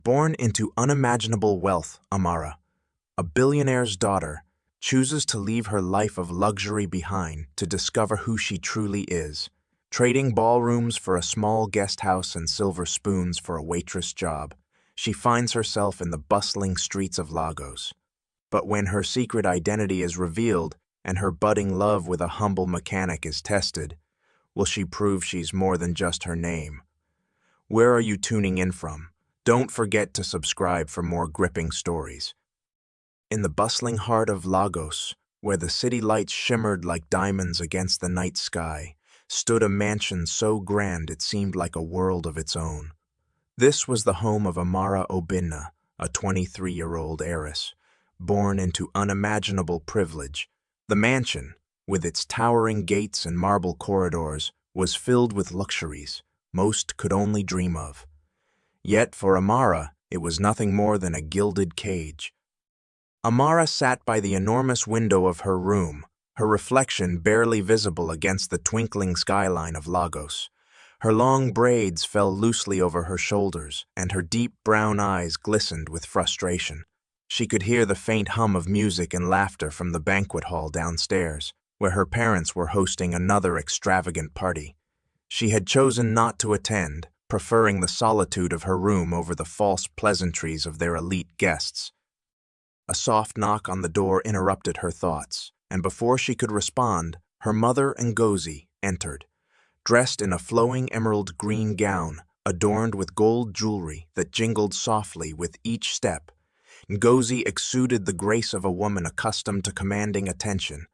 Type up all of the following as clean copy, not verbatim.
Born into unimaginable wealth, Amara, a billionaire's daughter, chooses to leave her life of luxury behind to discover who she truly is, trading ballrooms for a small guest house and silver spoons for a waitress job. She finds herself in the bustling streets of Lagos. But when her secret identity is revealed and her budding love with a humble mechanic is tested, will she prove she's more than just her name? Where are you tuning in from? Don't forget to subscribe for more gripping stories. In the bustling heart of Lagos, where the city lights shimmered like diamonds against the night sky, stood a mansion so grand it seemed like a world of its own. This was the home of Amara Obinna, a 23-year-old heiress, born into unimaginable privilege. The mansion, with its towering gates and marble corridors, was filled with luxuries most could only dream of. Yet for Amara, it was nothing more than a gilded cage. Amara sat by the enormous window of her room, her reflection barely visible against the twinkling skyline of Lagos. Her long braids fell loosely over her shoulders, and her deep brown eyes glistened with frustration. She could hear the faint hum of music and laughter from the banquet hall downstairs, where her parents were hosting another extravagant party. She had chosen not to attend, preferring the solitude of her room over the false pleasantries of their elite guests. A soft knock on the door interrupted her thoughts, and before she could respond, her mother, Ngozi, entered. Dressed in a flowing emerald green gown, adorned with gold jewelry that jingled softly with each step, Ngozi exuded the grace of a woman accustomed to commanding attention.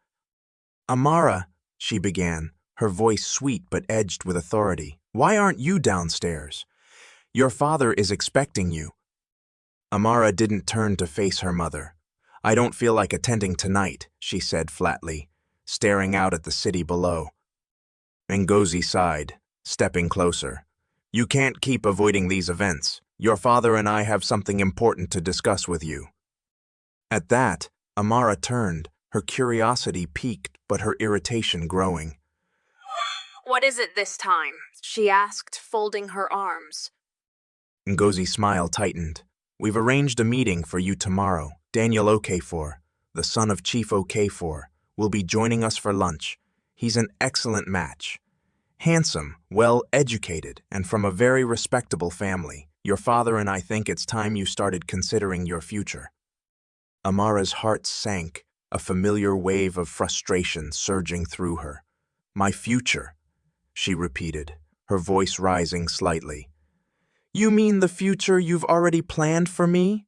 "Amara," she began, her voice sweet but edged with authority, "why aren't you downstairs? Your father is expecting you." Amara didn't turn to face her mother. "I don't feel like attending tonight," she said flatly, staring out at the city below. Ngozi sighed, stepping closer. "You can't keep avoiding these events. Your father and I have something important to discuss with you." At that, Amara turned, her curiosity piqued but her irritation growing. "What is it this time?" she asked, folding her arms. Ngozi's smile tightened. "We've arranged a meeting for you tomorrow. Daniel Okafor, the son of Chief Okafor, will be joining us for lunch. He's an excellent match. Handsome, well-educated, and from a very respectable family. Your father and I think it's time you started considering your future." Amara's heart sank, a familiar wave of frustration surging through her. "My future," she repeated, her voice rising slightly. "You mean the future you've already planned for me?"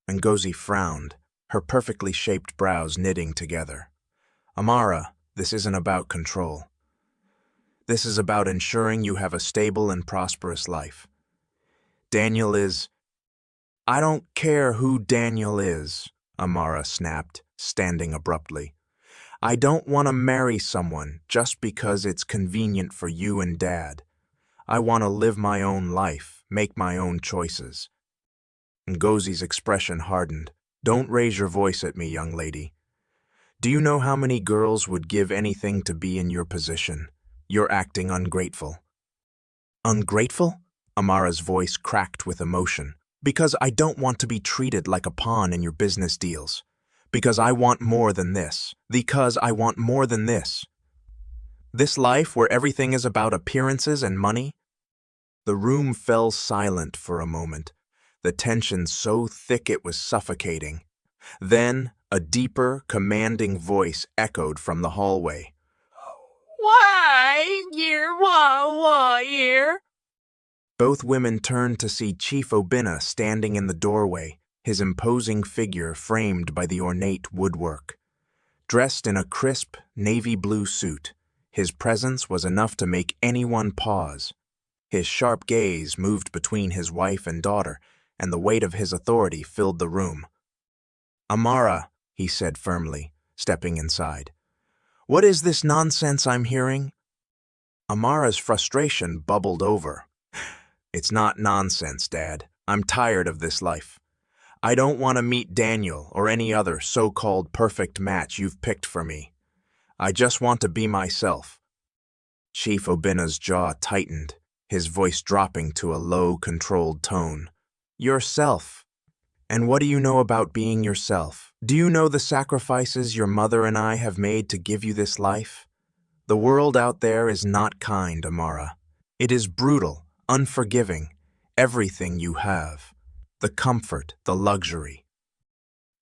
Ngozi frowned, her perfectly shaped brows knitting together. "Amara, this isn't about control. This is about ensuring you have a stable and prosperous life. Daniel is—" "I don't care who Daniel is," Amara snapped, standing abruptly. "I don't want to marry someone just because it's convenient for you and Dad. I want to live my own life, make my own choices." Ngozi's expression hardened. "Don't raise your voice at me, young lady. Do you know how many girls would give anything to be in your position? You're acting ungrateful." "Ungrateful?" Amara's voice cracked with emotion. "Because I don't want to be treated like a pawn in your business deals. Because I want more than this. Because I want more than this. This life where everything is about appearances and money?" The room fell silent for a moment, the tension so thick it was suffocating. Then, a deeper, commanding voice echoed from the hallway. "Why, here?" Both women turned to see Chief Obinna standing in the doorway, his imposing figure framed by the ornate woodwork. Dressed in a crisp, navy blue suit, his presence was enough to make anyone pause. His sharp gaze moved between his wife and daughter, and the weight of his authority filled the room. "Amara," he said firmly, stepping inside. "What is this nonsense I'm hearing?" Amara's frustration bubbled over. "It's not nonsense, Dad. I'm tired of this life. I don't want to meet Daniel or any other so-called perfect match you've picked for me. I just want to be myself." Chief Obinna's jaw tightened, his voice dropping to a low, controlled tone. Yourself. And what do you know about being yourself? Do you know the sacrifices your mother and I have made to give you this life? The world out there is not kind, Amara. It is brutal, unforgiving, everything you have. The comfort, the luxury.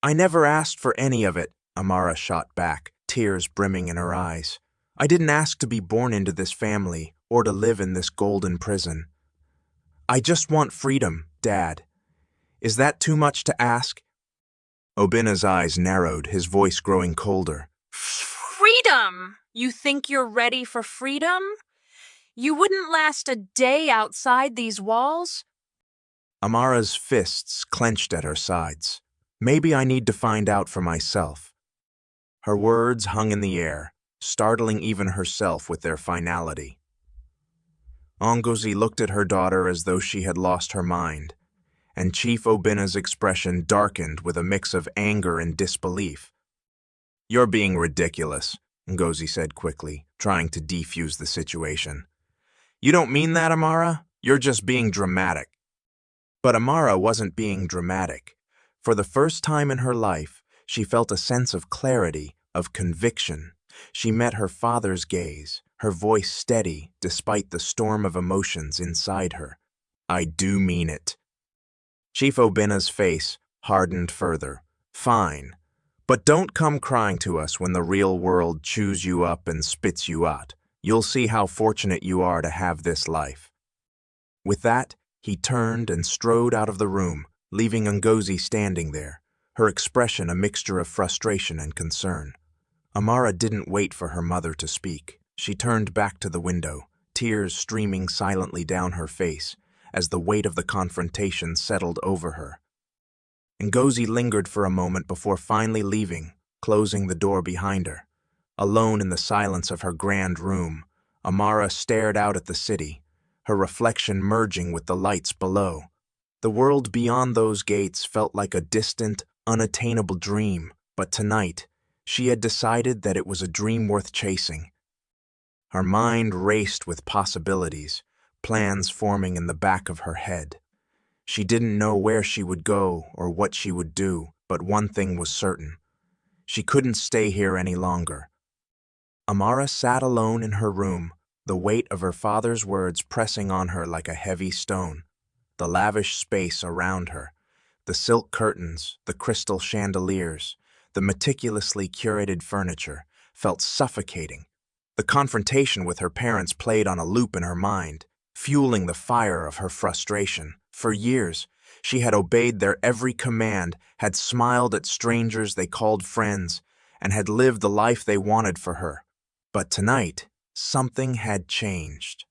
I never asked for any of it, Amara shot back, tears brimming in her eyes. I didn't ask to be born into this family or to live in this golden prison. I just want freedom, Dad. Is that too much to ask? Obina's eyes narrowed, his voice growing colder. Freedom! You think you're ready for freedom? You wouldn't last a day outside these walls? Amara's fists clenched at her sides. Maybe I need to find out for myself. Her words hung in the air, startling even herself with their finality. Ngozi looked at her daughter as though she had lost her mind, and Chief Obina's expression darkened with a mix of anger and disbelief. You're being ridiculous, Ngozi said quickly, trying to defuse the situation. You don't mean that, Amara? You're just being dramatic. But Amara wasn't being dramatic. For the first time in her life, she felt a sense of clarity, of conviction. She met her father's gaze, her voice steady despite the storm of emotions inside her. I do mean it. Chief Obina's face hardened further. Fine. But don't come crying to us when the real world chews you up and spits you out. You'll see how fortunate you are to have this life. With that, he turned and strode out of the room, leaving Ngozi standing there, her expression a mixture of frustration and concern. Amara didn't wait for her mother to speak. She turned back to the window, tears streaming silently down her face as the weight of the confrontation settled over her. Ngozi lingered for a moment before finally leaving, closing the door behind her. Alone in the silence of her grand room, Amara stared out at the city, her reflection merging with the lights below. The world beyond those gates felt like a distant, unattainable dream, but tonight, she had decided that it was a dream worth chasing. Her mind raced with possibilities, plans forming in the back of her head. She didn't know where she would go or what she would do, but one thing was certain. She couldn't stay here any longer. Amara sat alone in her room, the weight of her father's words pressing on her like a heavy stone. The lavish space around her, the silk curtains, the crystal chandeliers, the meticulously curated furniture, felt suffocating. The confrontation with her parents played on a loop in her mind, fueling the fire of her frustration. For years, she had obeyed their every command, had smiled at strangers they called friends, and had lived the life they wanted for her. But tonight, something had changed.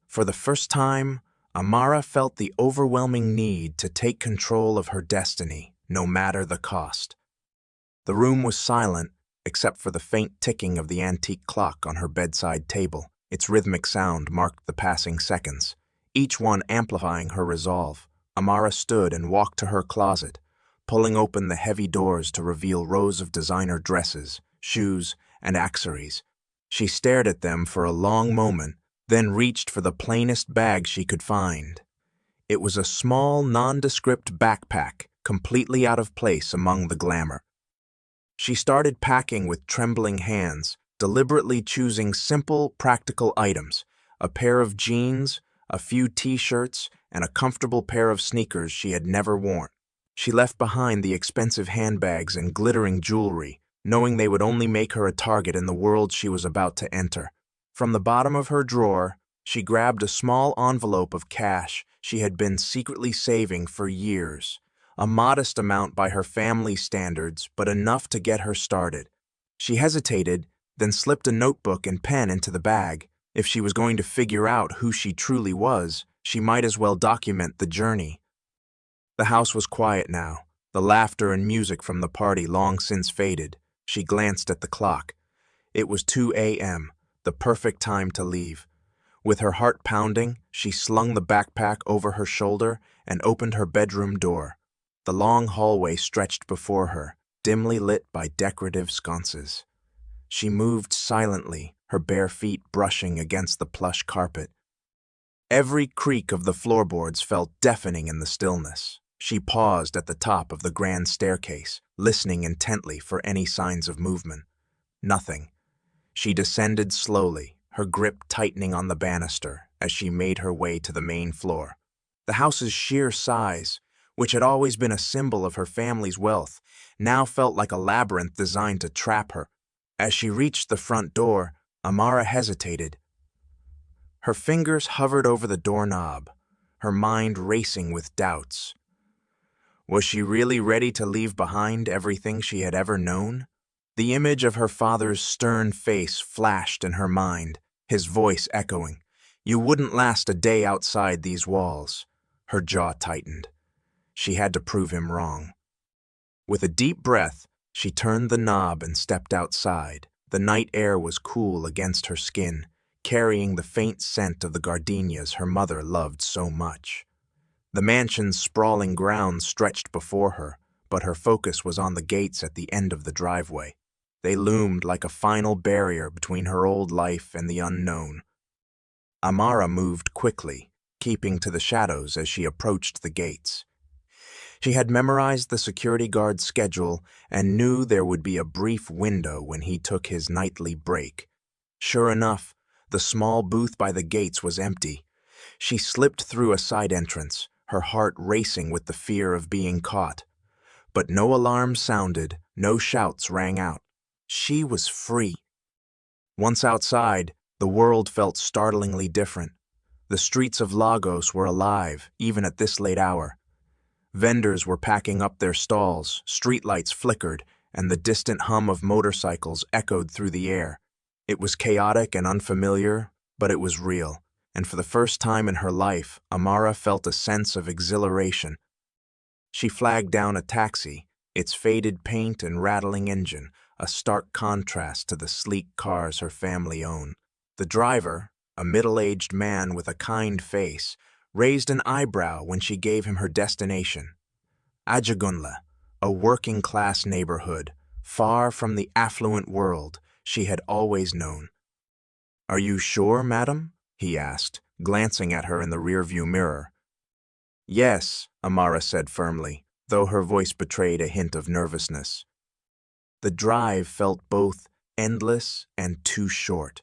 For the first time, Amara felt the overwhelming need to take control of her destiny, no matter the cost. The room was silent, except for the faint ticking of the antique clock on her bedside table. Its rhythmic sound marked the passing seconds, each one amplifying her resolve. Amara stood and walked to her closet, pulling open the heavy doors to reveal rows of designer dresses, shoes, and accessories. She stared at them for a long moment, then reached for the plainest bag she could find. It was a small, nondescript backpack, completely out of place among the glamour. She started packing with trembling hands, deliberately choosing simple, practical items, a pair of jeans, a few t-shirts, and a comfortable pair of sneakers she had never worn. She left behind the expensive handbags and glittering jewelry, knowing they would only make her a target in the world she was about to enter. From the bottom of her drawer, she grabbed a small envelope of cash she had been secretly saving for years. A modest amount by her family's standards, but enough to get her started. She hesitated, then slipped a notebook and pen into the bag. If she was going to figure out who she truly was, she might as well document the journey. The house was quiet now, the laughter and music from the party long since faded. She glanced at the clock. It was 2 a.m., the perfect time to leave. With her heart pounding, she slung the backpack over her shoulder and opened her bedroom door. The long hallway stretched before her, dimly lit by decorative sconces. She moved silently, her bare feet brushing against the plush carpet. Every creak of the floorboards felt deafening in the stillness. She paused at the top of the grand staircase, listening intently for any signs of movement. Nothing. She descended slowly, her grip tightening on the banister as she made her way to the main floor. The house's sheer size, which had always been a symbol of her family's wealth, now felt like a labyrinth designed to trap her. As she reached the front door, Amara hesitated. Her fingers hovered over the doorknob, her mind racing with doubts. Was she really ready to leave behind everything she had ever known? The image of her father's stern face flashed in her mind, his voice echoing, "You wouldn't last a day outside these walls." Her jaw tightened. She had to prove him wrong. With a deep breath, she turned the knob and stepped outside. The night air was cool against her skin, carrying the faint scent of the gardenias her mother loved so much. The mansion's sprawling grounds stretched before her, but her focus was on the gates at the end of the driveway. They loomed like a final barrier between her old life and the unknown. Amara moved quickly, keeping to the shadows as she approached the gates. She had memorized the security guard's schedule and knew there would be a brief window when he took his nightly break. Sure enough, the small booth by the gates was empty. She slipped through a side entrance, her heart racing with the fear of being caught. But no alarms sounded, no shouts rang out. She was free. Once outside, the world felt startlingly different. The streets of Lagos were alive, even at this late hour. Vendors were packing up their stalls, streetlights flickered, and the distant hum of motorcycles echoed through the air. It was chaotic and unfamiliar, but it was real, and for the first time in her life, Amara felt a sense of exhilaration. She flagged down a taxi, its faded paint and rattling engine, a stark contrast to the sleek cars her family owned. The driver, a middle-aged man with a kind face, raised an eyebrow when she gave him her destination. Ajagunle, a working-class neighborhood, far from the affluent world she had always known. "Are you sure, madam?" he asked, glancing at her in the rearview mirror. "Yes," Amara said firmly, though her voice betrayed a hint of nervousness. The drive felt both endless and too short.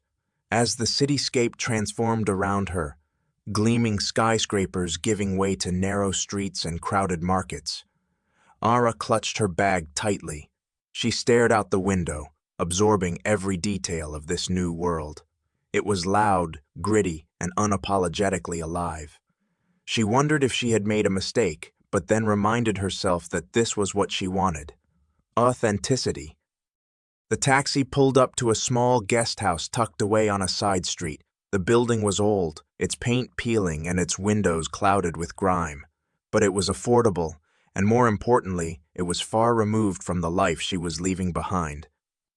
As the cityscape transformed around her, gleaming skyscrapers giving way to narrow streets and crowded markets, Ara clutched her bag tightly. She stared out the window, absorbing every detail of this new world. It was loud, gritty, and unapologetically alive. She wondered if she had made a mistake, but then reminded herself that this was what she wanted. Authenticity. The taxi pulled up to a small guest house tucked away on a side street. The building was old, its paint peeling and its windows clouded with grime. But it was affordable, and more importantly, it was far removed from the life she was leaving behind.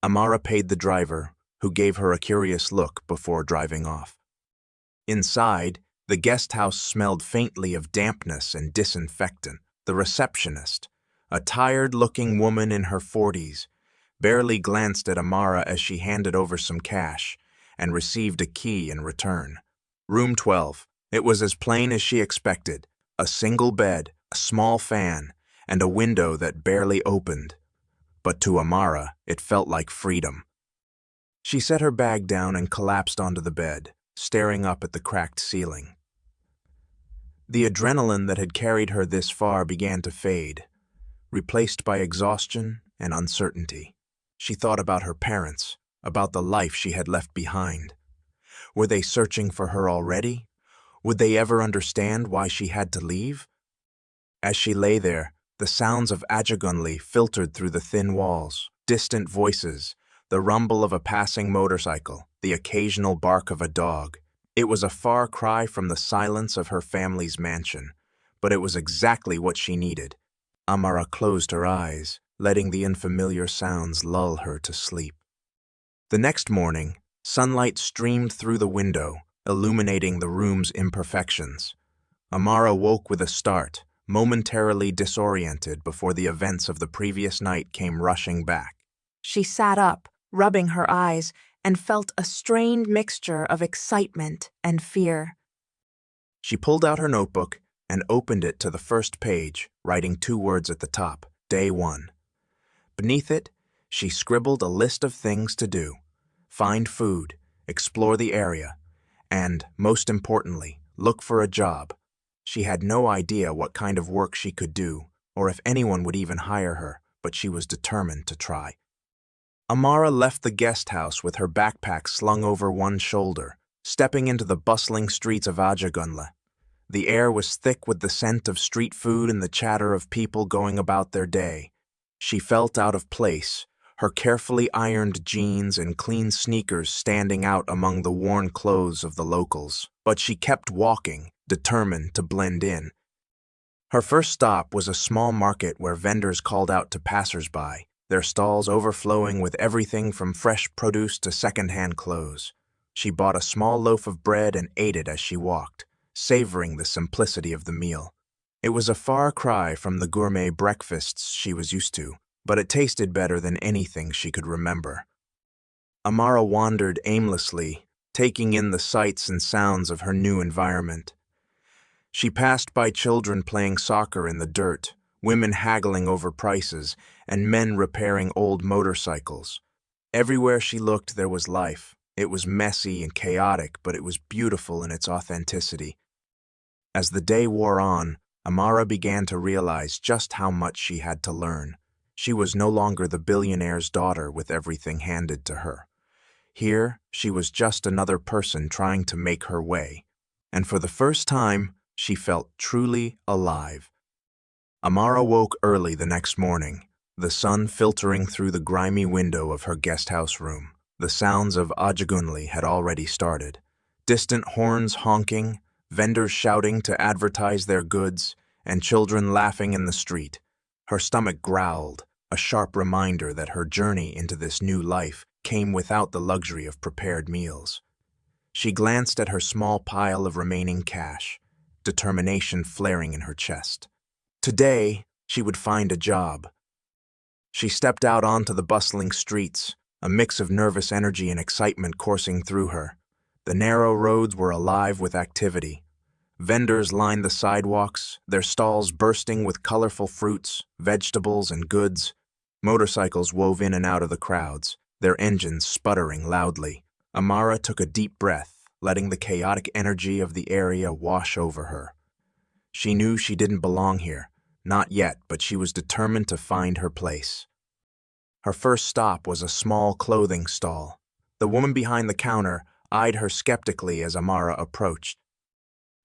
Amara paid the driver, who gave her a curious look before driving off. Inside, the guest house smelled faintly of dampness and disinfectant. The receptionist, a tired-looking woman in her 40s, barely glanced at Amara as she handed over some cash and received a key in return. Room 12. It was as plain as she expected. A single bed, a small fan, and a window that barely opened. But to Amara, it felt like freedom. She set her bag down and collapsed onto the bed, staring up at the cracked ceiling. The adrenaline that had carried her this far began to fade, replaced by exhaustion and uncertainty. She thought about her parents, about the life she had left behind. Were they searching for her already? Would they ever understand why she had to leave? As she lay there, the sounds of Ajagunle filtered through the thin walls, distant voices, the rumble of a passing motorcycle, the occasional bark of a dog. It was a far cry from the silence of her family's mansion, but it was exactly what she needed. Amara closed her eyes, letting the unfamiliar sounds lull her to sleep. The next morning, sunlight streamed through the window, illuminating the room's imperfections. Amara woke with a start, momentarily disoriented before the events of the previous night came rushing back. She sat up, rubbing her eyes, and felt a strained mixture of excitement and fear. She pulled out her notebook and opened it to the first page, writing 2 words at the top, Day 1. Beneath it, she scribbled a list of things to do: find food, explore the area, and, most importantly, look for a job. She had no idea what kind of work she could do, or if anyone would even hire her, but she was determined to try. Amara left the guest house with her backpack slung over one shoulder, stepping into the bustling streets of Ajagunle. The air was thick with the scent of street food and the chatter of people going about their day. She felt out of place, her carefully ironed jeans and clean sneakers standing out among the worn clothes of the locals. But she kept walking, determined to blend in. Her first stop was a small market where vendors called out to passers-by, their stalls overflowing with everything from fresh produce to second-hand clothes. She bought a small loaf of bread and ate it as she walked, savoring the simplicity of the meal. It was a far cry from the gourmet breakfasts she was used to, but it tasted better than anything she could remember. Amara wandered aimlessly, taking in the sights and sounds of her new environment. She passed by children playing soccer in the dirt, women haggling over prices, and men repairing old motorcycles. Everywhere she looked there was life. It was messy and chaotic, but it was beautiful in its authenticity. As the day wore on, Amara began to realize just how much she had to learn. She was no longer the billionaire's daughter with everything handed to her. Here, she was just another person trying to make her way. And for the first time, she felt truly alive. Amara woke early the next morning, the sun filtering through the grimy window of her guesthouse room. The sounds of Ajagunle had already started. Distant horns honking, vendors shouting to advertise their goods, and children laughing in the street. Her stomach growled, a sharp reminder that her journey into this new life came without the luxury of prepared meals. She glanced at her small pile of remaining cash, determination flaring in her chest. Today, she would find a job. She stepped out onto the bustling streets, a mix of nervous energy and excitement coursing through her. The narrow roads were alive with activity. Vendors lined the sidewalks, their stalls bursting with colorful fruits, vegetables, and goods. Motorcycles wove in and out of the crowds, their engines sputtering loudly. Amara took a deep breath, letting the chaotic energy of the area wash over her. She knew she didn't belong here, not yet, but she was determined to find her place. Her first stop was a small clothing stall. The woman behind the counter eyed her skeptically as Amara approached.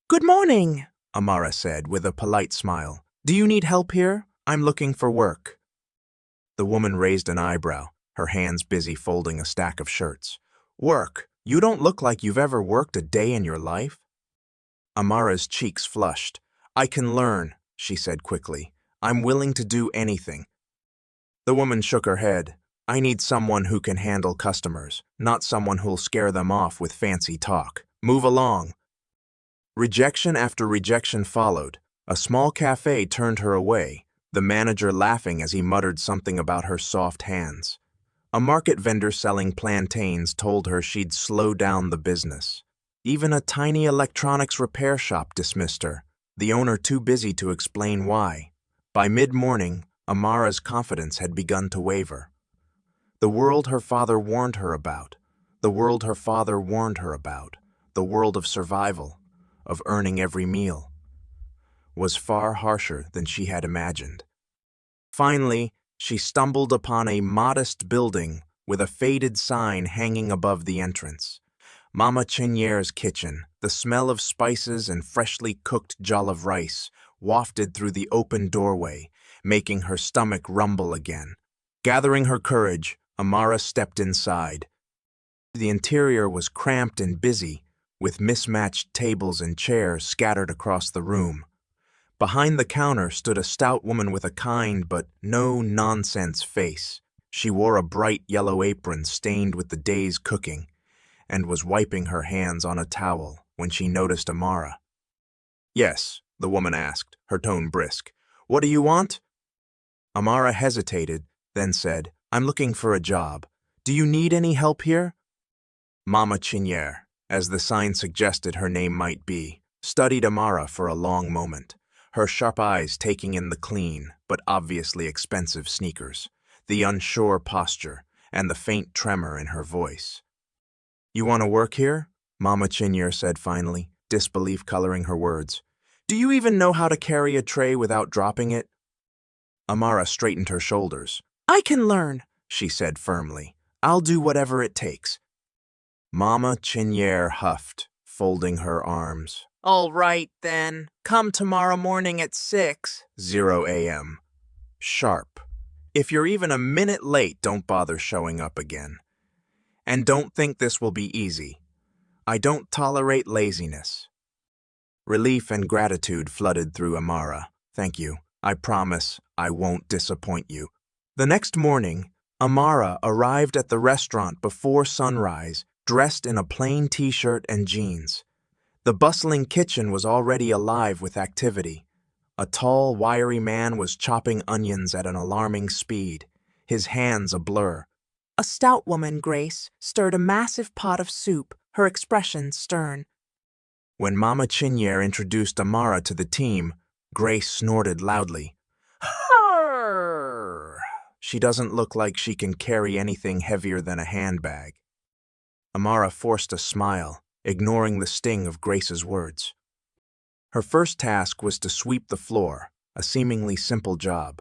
"Good morning," Amara said with a polite smile. "Do you need help here? I'm looking for work." The woman raised an eyebrow, her hands busy folding a stack of shirts. "Work? You don't look like you've ever worked a day in your life." Amara's cheeks flushed. "I can learn," she said quickly. "I'm willing to do anything." The woman shook her head. "I need someone who can handle customers, not someone who'll scare them off with fancy talk. Move along." Rejection after rejection followed. A small cafe turned her away, the manager laughing as he muttered something about her soft hands. A market vendor selling plantains told her she'd slow down the business. Even a tiny electronics repair shop dismissed her, the owner too busy to explain why. By mid-morning, Amara's confidence had begun to waver. The world her father warned her about, the world her father warned her about, the world of survival, of earning every meal, was far harsher than she had imagined. Finally, she stumbled upon a modest building with a faded sign hanging above the entrance. Mama Chignère's kitchen, the smell of spices and freshly cooked jollof rice wafted through the open doorway, making her stomach rumble again. Gathering her courage, Amara stepped inside. The interior was cramped and busy, with mismatched tables and chairs scattered across the room. Behind the counter stood a stout woman with a kind but no-nonsense face. She wore a bright yellow apron stained with the day's cooking, and was wiping her hands on a towel when she noticed Amara. "Yes," the woman asked, her tone brisk. "What do you want?" Amara hesitated, then said, "I'm looking for a job. Do you need any help here?" Mama Chignère, as the sign suggested her name might be, studied Amara for a long moment, her sharp eyes taking in the clean but obviously expensive sneakers, the unsure posture, and the faint tremor in her voice. "You want to work here?" Mama Chinyer said finally, disbelief coloring her words. "Do you even know how to carry a tray without dropping it?" Amara straightened her shoulders. "I can learn," she said firmly. "I'll do whatever it takes." Mama Chinyer huffed, folding her arms. "All right, then. Come tomorrow morning at 6:00 a.m. Sharp. If you're even a minute late, don't bother showing up again. And don't think this will be easy. I don't tolerate laziness." Relief and gratitude flooded through Amara. "Thank you. I promise I won't disappoint you." The next morning, Amara arrived at the restaurant before sunrise, dressed in a plain t-shirt and jeans. The bustling kitchen was already alive with activity. A tall, wiry man was chopping onions at an alarming speed, his hands a blur. A stout woman, Grace, stirred a massive pot of soup, her expression stern. When Mama Chinyer introduced Amara to the team, Grace snorted loudly. "Arr! She doesn't look like she can carry anything heavier than a handbag." Amara forced a smile, ignoring the sting of Grace's words. Her first task was to sweep the floor, a seemingly simple job.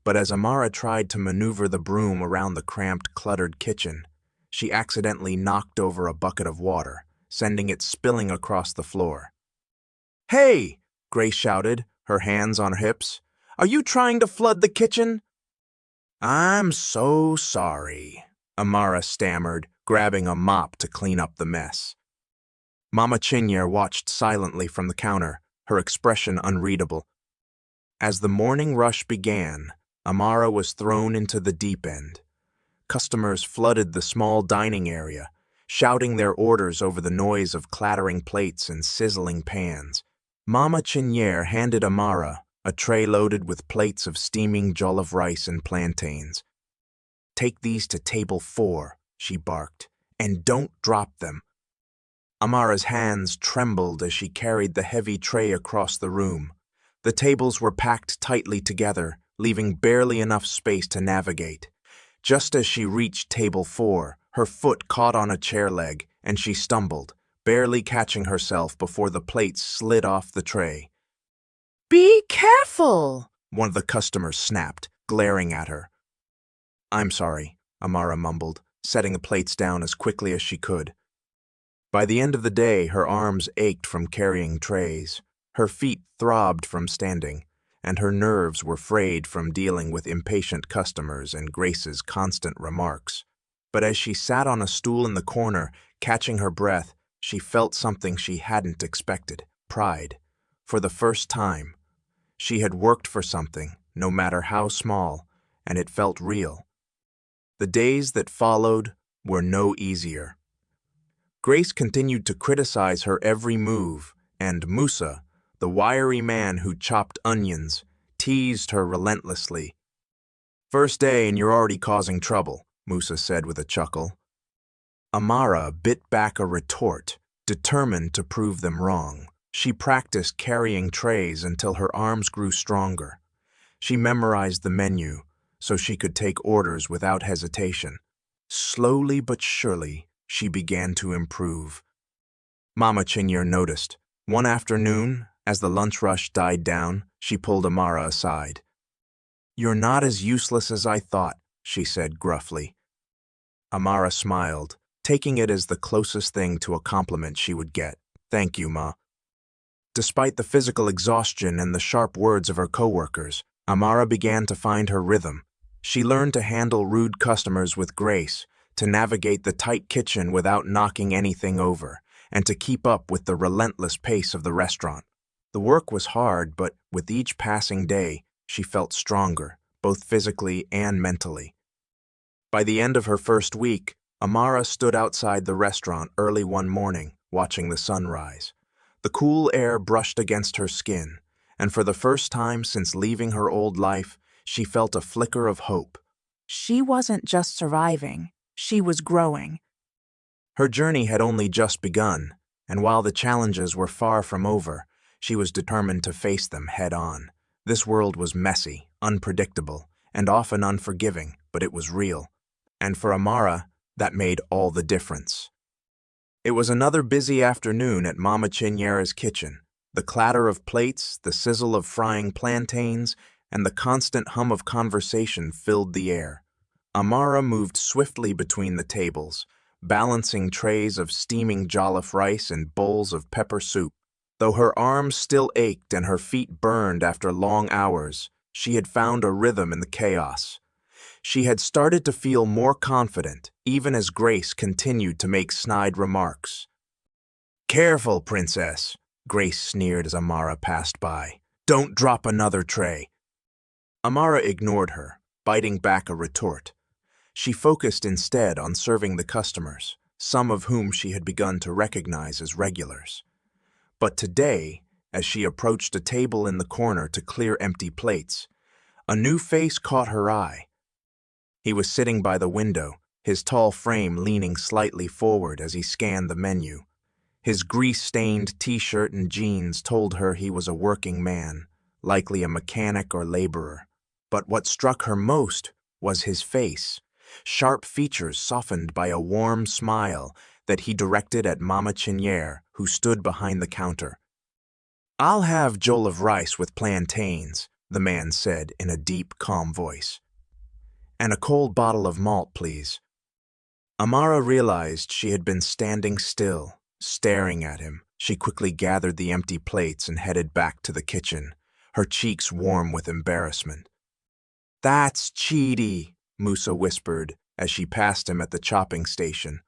But as Amara tried to maneuver the broom around the cramped, cluttered kitchen, she accidentally knocked over a bucket of water, sending it spilling across the floor. "Hey!" Grace shouted, her hands on her hips. "Are you trying to flood the kitchen?" "I'm so sorry," Amara stammered, grabbing a mop to clean up the mess. Mama Chinyer watched silently from the counter, her expression unreadable. As the morning rush began, Amara was thrown into the deep end. Customers flooded the small dining area, shouting their orders over the noise of clattering plates and sizzling pans. Mama Chinyer handed Amara a tray loaded with plates of steaming jollof rice and plantains. "Take these to table 4, she barked, "and don't drop them." Amara's hands trembled as she carried the heavy tray across the room. The tables were packed tightly together, leaving barely enough space to navigate. Just as she reached table 4, her foot caught on a chair leg, and she stumbled, barely catching herself before the plates slid off the tray. "Be careful!" one of the customers snapped, glaring at her. "I'm sorry," Amara mumbled, setting the plates down as quickly as she could. By the end of the day, her arms ached from carrying trays, her feet throbbed from standing, and her nerves were frayed from dealing with impatient customers and Grace's constant remarks. But as she sat on a stool in the corner, catching her breath, she felt something she hadn't expected: pride. For the first time, she had worked for something, no matter how small, and it felt real. The days that followed were no easier. Grace continued to criticize her every move, and Musa, the wiry man who chopped onions, teased her relentlessly. "First day and you're already causing trouble," Musa said with a chuckle. Amara bit back a retort, determined to prove them wrong. She practiced carrying trays until her arms grew stronger. She memorized the menu so she could take orders without hesitation. Slowly but surely, she began to improve. Mama Chinyer noticed. One afternoon, as the lunch rush died down, she pulled Amara aside. "You're not as useless as I thought," she said gruffly. Amara smiled, taking it as the closest thing to a compliment she would get. "Thank you, Ma." Despite the physical exhaustion and the sharp words of her coworkers, Amara began to find her rhythm. She learned to handle rude customers with grace, to navigate the tight kitchen without knocking anything over, and to keep up with the relentless pace of the restaurant. The work was hard, but with each passing day, she felt stronger, both physically and mentally. By the end of her first week, Amara stood outside the restaurant early one morning, watching the sun rise. The cool air brushed against her skin, and for the first time since leaving her old life, she felt a flicker of hope. She wasn't just surviving, she was growing. Her journey had only just begun. And while the challenges were far from over, she was determined to face them head-on. This world was messy, unpredictable, and often unforgiving, but it was real. And for Amara, that made all the difference. It was another busy afternoon at Mama Chinyera's kitchen. The clatter of plates, the sizzle of frying plantains, and the constant hum of conversation filled the air. Amara moved swiftly between the tables, balancing trays of steaming jollof rice and bowls of pepper soup. Though her arms still ached and her feet burned after long hours, she had found a rhythm in the chaos. She had started to feel more confident, even as Grace continued to make snide remarks. "Careful, princess," Grace sneered as Amara passed by. "Don't drop another tray." Amara ignored her, biting back a retort. She focused instead on serving the customers, some of whom she had begun to recognize as regulars. But today, as she approached a table in the corner to clear empty plates, a new face caught her eye. He was sitting by the window, his tall frame leaning slightly forward as he scanned the menu. His grease-stained t-shirt and jeans told her he was a working man, likely a mechanic or laborer. But what struck her most was his face, sharp features softened by a warm smile that he directed at Mama Chinyere, who stood behind the counter. "I'll have jollof of rice with plantains," the man said in a deep, calm voice. "And a cold bottle of malt, please." Amara realized she had been standing still, staring at him. She quickly gathered the empty plates and headed back to the kitchen, her cheeks warm with embarrassment. "That's Chidi," Musa whispered as she passed him at the chopping station.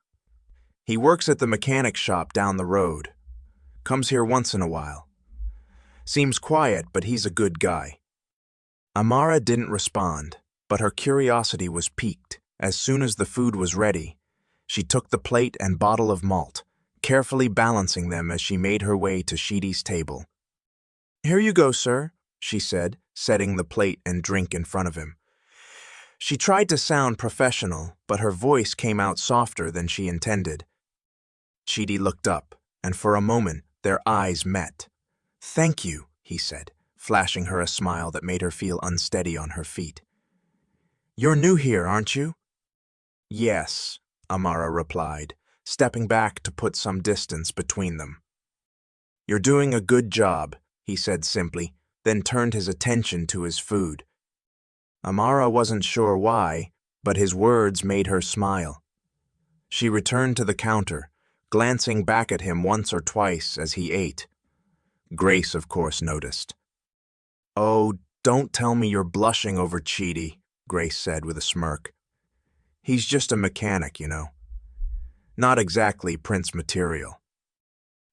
"He works at the mechanic shop down the road. Comes here once in a while. Seems quiet, but he's a good guy." Amara didn't respond, but her curiosity was piqued. As soon as the food was ready, she took the plate and bottle of malt, carefully balancing them as she made her way to Chidi's table. "Here you go, sir," she said, setting the plate and drink in front of him. She tried to sound professional, but her voice came out softer than she intended. Chidi looked up, and for a moment their eyes met. "Thank you," he said, flashing her a smile that made her feel unsteady on her feet. "You're new here, aren't you?" "Yes," Amara replied, stepping back to put some distance between them. "You're doing a good job," he said simply, then turned his attention to his food. Amara wasn't sure why, but his words made her smile. She returned to the counter, glancing back at him once or twice as he ate. Grace, of course, noticed. "Oh, don't tell me you're blushing over Chidi," Grace said with a smirk. "He's just a mechanic, you know. Not exactly prince material."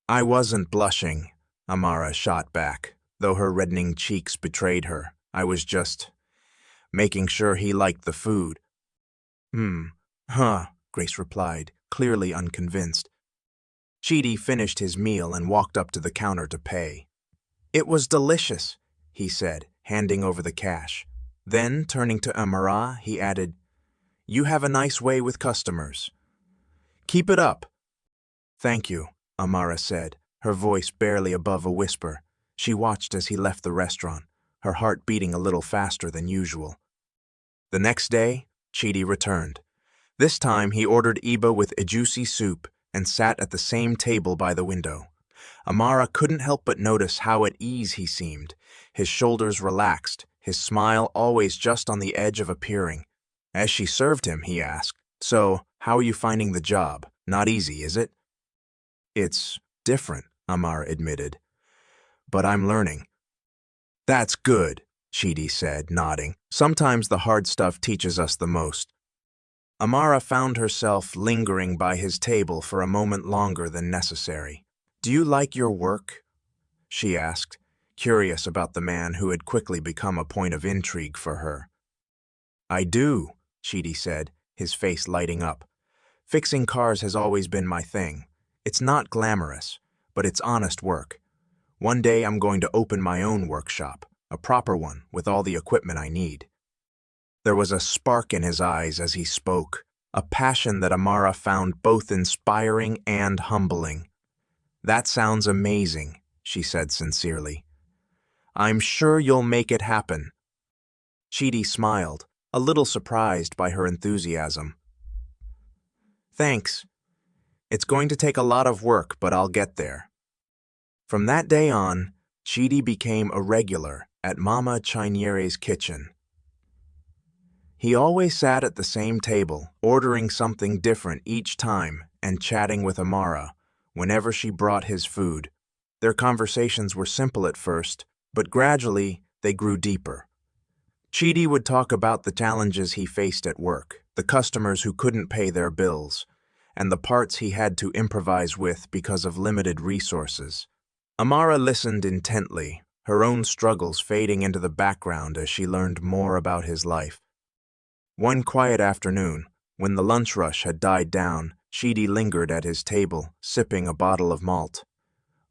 "I wasn't blushing," Amara shot back, though her reddening cheeks betrayed her. "I was just making sure he liked the food." Huh, Grace replied, clearly unconvinced. Chidi finished his meal and walked up to the counter to pay. "It was delicious," he said, handing over the cash. Then, turning to Amara, he added, "You have a nice way with customers. Keep it up." "Thank you," Amara said, her voice barely above a whisper. She watched as he left the restaurant, her heart beating a little faster than usual. The next day, Chidi returned. This time he ordered Iba with egusi soup and sat at the same table by the window. Amara couldn't help but notice how at ease he seemed, his shoulders relaxed, his smile always just on the edge of appearing. As she served him, he asked, "So, how are you finding the job? Not easy, is it?" "It's different," Amara admitted. "But I'm learning." "That's good," Chidi said, nodding. "Sometimes the hard stuff teaches us the most." Amara found herself lingering by his table for a moment longer than necessary. "Do you like your work?" she asked, curious about the man who had quickly become a point of intrigue for her. "I do," Chidi said, his face lighting up. "Fixing cars has always been my thing. It's not glamorous, but it's honest work. One day I'm going to open my own workshop, a proper one with all the equipment I need." There was a spark in his eyes as he spoke, a passion that Amara found both inspiring and humbling. That sounds amazing, she said sincerely. I'm sure you'll make it happen. Chidi smiled, a little surprised by her enthusiasm. Thanks. It's going to take a lot of work, but I'll get there. From that day on, Chidi became a regular at Mama Chiniere's kitchen. He always sat at the same table, ordering something different each time and chatting with Amara whenever she brought his food. Their conversations were simple at first, but gradually they grew deeper. Chidi would talk about the challenges he faced at work, the customers who couldn't pay their bills, and the parts he had to improvise with because of limited resources. Amara listened intently, her own struggles fading into the background as she learned more about his life. One quiet afternoon, when the lunch rush had died down, Chidi lingered at his table, sipping a bottle of malt.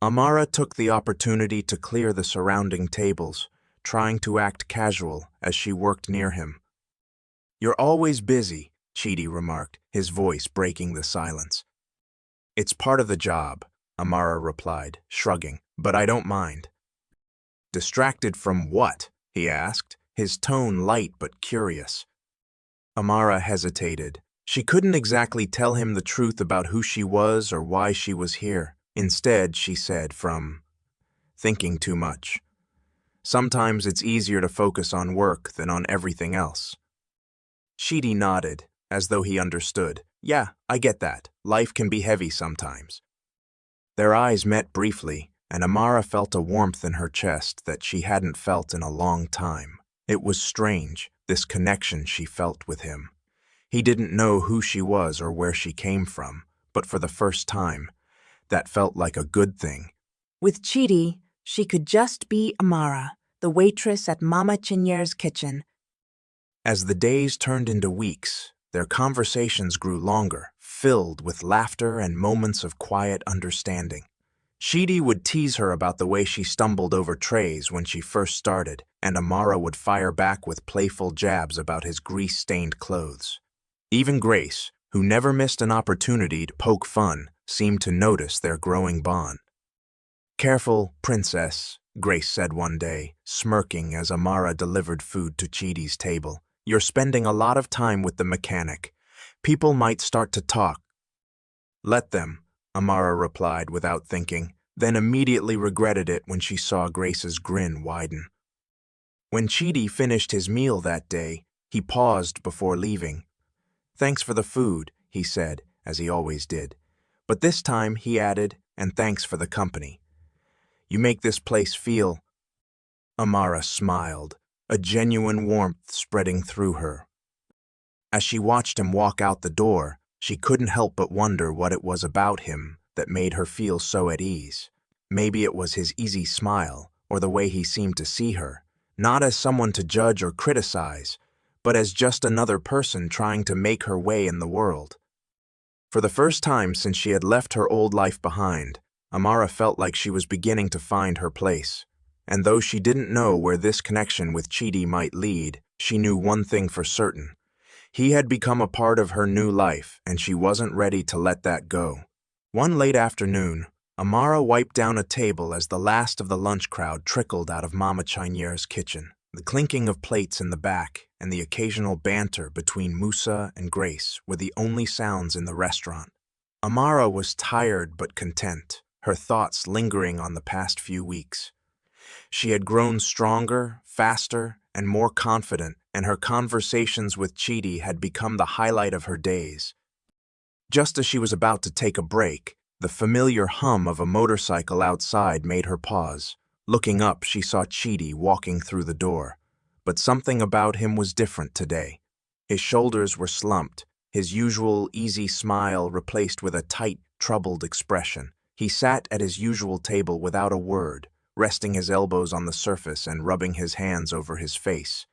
Amara took the opportunity to clear the surrounding tables, trying to act casual as she worked near him. You're always busy, Chidi remarked, his voice breaking the silence. It's part of the job, Amara replied, shrugging, but I don't mind. Distracted from what? He asked, his tone light but curious. Amara hesitated. She couldn't exactly tell him the truth about who she was or why she was here. Instead, she said, from thinking too much. Sometimes it's easier to focus on work than on everything else. Chidi nodded, as though he understood. Yeah, I get that. Life can be heavy sometimes. Their eyes met briefly, and Amara felt a warmth in her chest that she hadn't felt in a long time. It was strange, this connection she felt with him. He didn't know who she was or where she came from, but for the first time, that felt like a good thing. With Chidi, she could just be Amara, the waitress at Mama Chiniere's kitchen. As the days turned into weeks, their conversations grew longer, filled with laughter and moments of quiet understanding. Chidi would tease her about the way she stumbled over trays when she first started, and Amara would fire back with playful jabs about his grease-stained clothes. Even Grace, who never missed an opportunity to poke fun, seemed to notice their growing bond. Careful, princess, Grace said one day, smirking as Amara delivered food to Chidi's table. You're spending a lot of time with the mechanic. People might start to talk. Let them, Amara replied without thinking, then immediately regretted it when she saw Grace's grin widen. When Chidi finished his meal that day, he paused before leaving. Thanks for the food, he said, as he always did. But this time, he added, and thanks for the company. You make this place feel... Amara smiled, a genuine warmth spreading through her. As she watched him walk out the door, she couldn't help but wonder what it was about him that made her feel so at ease. Maybe it was his easy smile, or the way he seemed to see her, not as someone to judge or criticize, but as just another person trying to make her way in the world. For the first time since she had left her old life behind, Amara felt like she was beginning to find her place. And though she didn't know where this connection with Chidi might lead, she knew one thing for certain. He had become a part of her new life, and she wasn't ready to let that go. One late afternoon, Amara wiped down a table as the last of the lunch crowd trickled out of Mama Chiniere's kitchen. The clinking of plates in the back and the occasional banter between Musa and Grace were the only sounds in the restaurant. Amara was tired but content, her thoughts lingering on the past few weeks. She had grown stronger, faster, and more confident, and her conversations with Chidi had become the highlight of her days. Just as she was about to take a break, the familiar hum of a motorcycle outside made her pause. Looking up, she saw Chidi walking through the door. But something about him was different today. His shoulders were slumped, his usual easy smile replaced with a tight, troubled expression. He sat at his usual table without a word, resting his elbows on the surface and rubbing his hands over his face.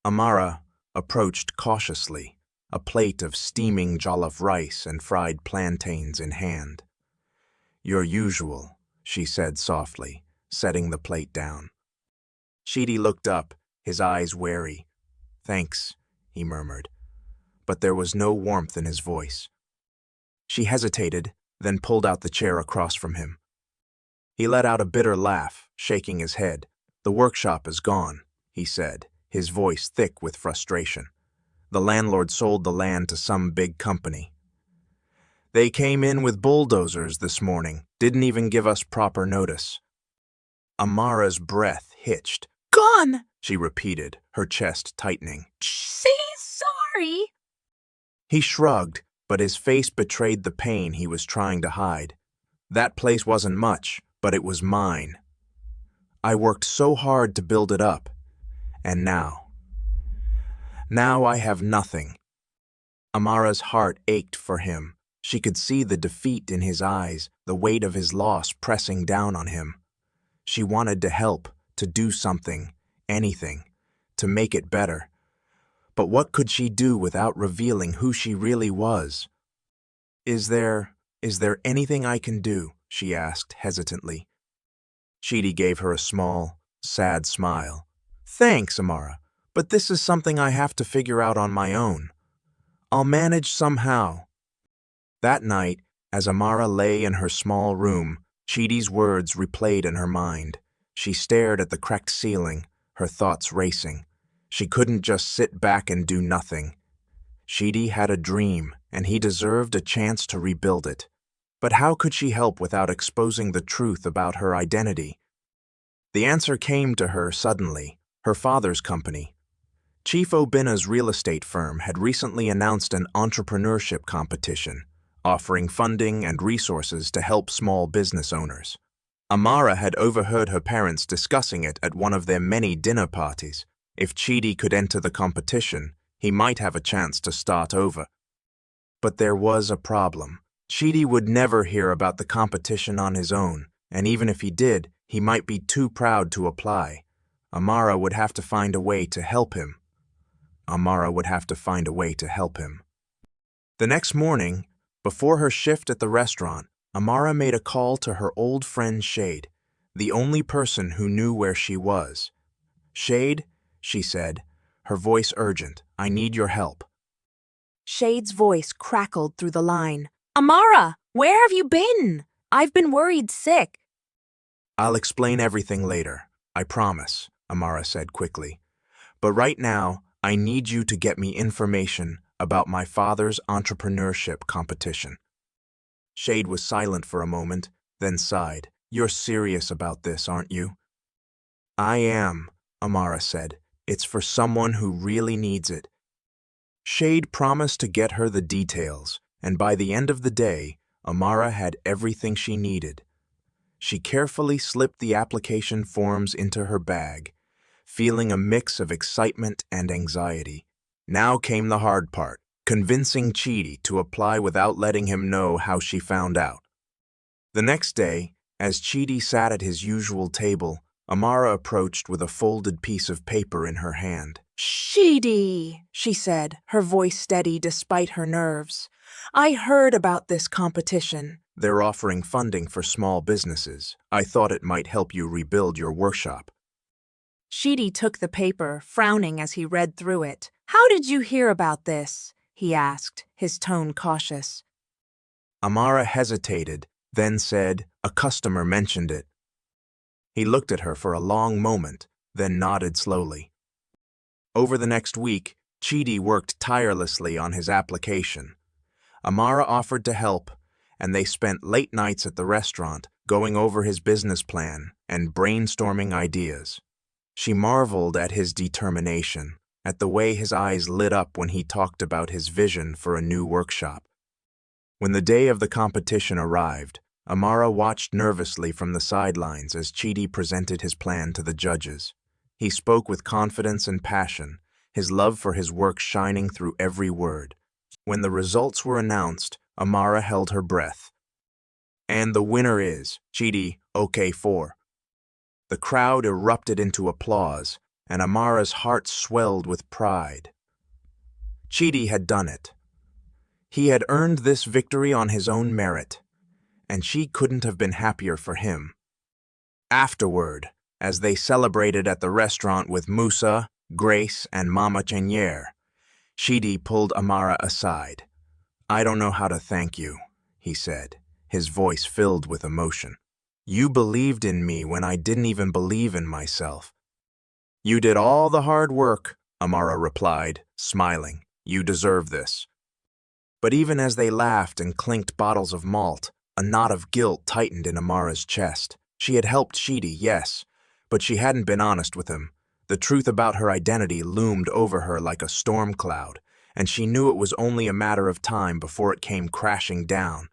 Amara approached cautiously, a plate of steaming jollof rice and fried plantains in hand. Your usual, she said softly, setting the plate down. Chidi looked up, his eyes wary. Thanks, he murmured, but there was no warmth in his voice. She hesitated, then pulled out the chair across from him. He let out a bitter laugh, shaking his head. "The workshop is gone," he said, his voice thick with frustration. "The landlord sold the land to some big company. They came in with bulldozers this morning, didn't even give us proper notice." Amara's breath hitched. Gone! She repeated, her chest tightening. Say sorry. He shrugged, but his face betrayed the pain he was trying to hide. "That place wasn't much, but it was mine. I worked so hard to build it up, and now I have nothing." Amara's heart ached for him. She could see the defeat in his eyes, the weight of his loss pressing down on him. She wanted to help, to do something, anything, to make it better. But what could she do without revealing who she really was? Is there anything I can do?" she asked hesitantly. Chidi gave her a small, sad smile. "Thanks, Amara, but this is something I have to figure out on my own. I'll manage somehow." That night, as Amara lay in her small room, Chidi's words replayed in her mind. She stared at the cracked ceiling, her thoughts racing. She couldn't just sit back and do nothing. Chidi had a dream, and he deserved a chance to rebuild it. But how could she help without exposing the truth about her identity? The answer came to her suddenly: her father's company. Chief Obina's real estate firm had recently announced an entrepreneurship competition, offering funding and resources to help small business owners. Amara had overheard her parents discussing it at one of their many dinner parties. If Chidi could enter the competition, he might have a chance to start over. But there was a problem. Chidi would never hear about the competition on his own, and even if he did, he might be too proud to apply. Amara would have to find a way to help him. The next morning, before her shift at the restaurant, Amara made a call to her old friend Shade, the only person who knew where she was. "Shade," she said, her voice urgent, "I need your help." Shade's voice crackled through the line. "Amara, where have you been? I've been worried sick." "I'll explain everything later, I promise," Amara said quickly. "But right now, I need you to get me information about my father's entrepreneurship competition." Shade was silent for a moment, then sighed. "You're serious about this, aren't you?" "I am," Amara said. "It's for someone who really needs it." Shade promised to get her the details, and by the end of the day, Amara had everything she needed. She carefully slipped the application forms into her bag, feeling a mix of excitement and anxiety. Now came the hard part, convincing Chidi to apply without letting him know how she found out. The next day, as Chidi sat at his usual table, Amara approached with a folded piece of paper in her hand. "Chidi," she said, her voice steady despite her nerves. "I heard about this competition." "They're offering funding for small businesses. I thought it might help you rebuild your workshop." Chidi took the paper, frowning as he read through it. "How did you hear about this?" he asked, his tone cautious. Amara hesitated, then said, "A customer mentioned it." He looked at her for a long moment, then nodded slowly. Over the next week, Chidi worked tirelessly on his application. Amara offered to help, and they spent late nights at the restaurant going over his business plan and brainstorming ideas. She marveled at his determination, at the way his eyes lit up when he talked about his vision for a new workshop. When the day of the competition arrived, Amara watched nervously from the sidelines as Chidi presented his plan to the judges. He spoke with confidence and passion, his love for his work shining through every word. When the results were announced, Amara held her breath. "And the winner is Chidi OK4. The crowd erupted into applause, and Amara's heart swelled with pride. Chidi had done it. He had earned this victory on his own merit, and she couldn't have been happier for him. Afterward, as they celebrated at the restaurant with Musa, Grace, and Mama Chenier, Chidi pulled Amara aside. "I don't know how to thank you," he said. his voice filled with emotion. You believed in me when I didn't even believe in myself. You did all the hard work, Amara replied, smiling. You deserve this. But even as they laughed and clinked bottles of malt, a knot of guilt tightened in Amara's chest. She had helped Sheedy, yes, but she hadn't been honest with him. The truth about her identity loomed over her like a storm cloud, and she knew it was only a matter of time before it came crashing down.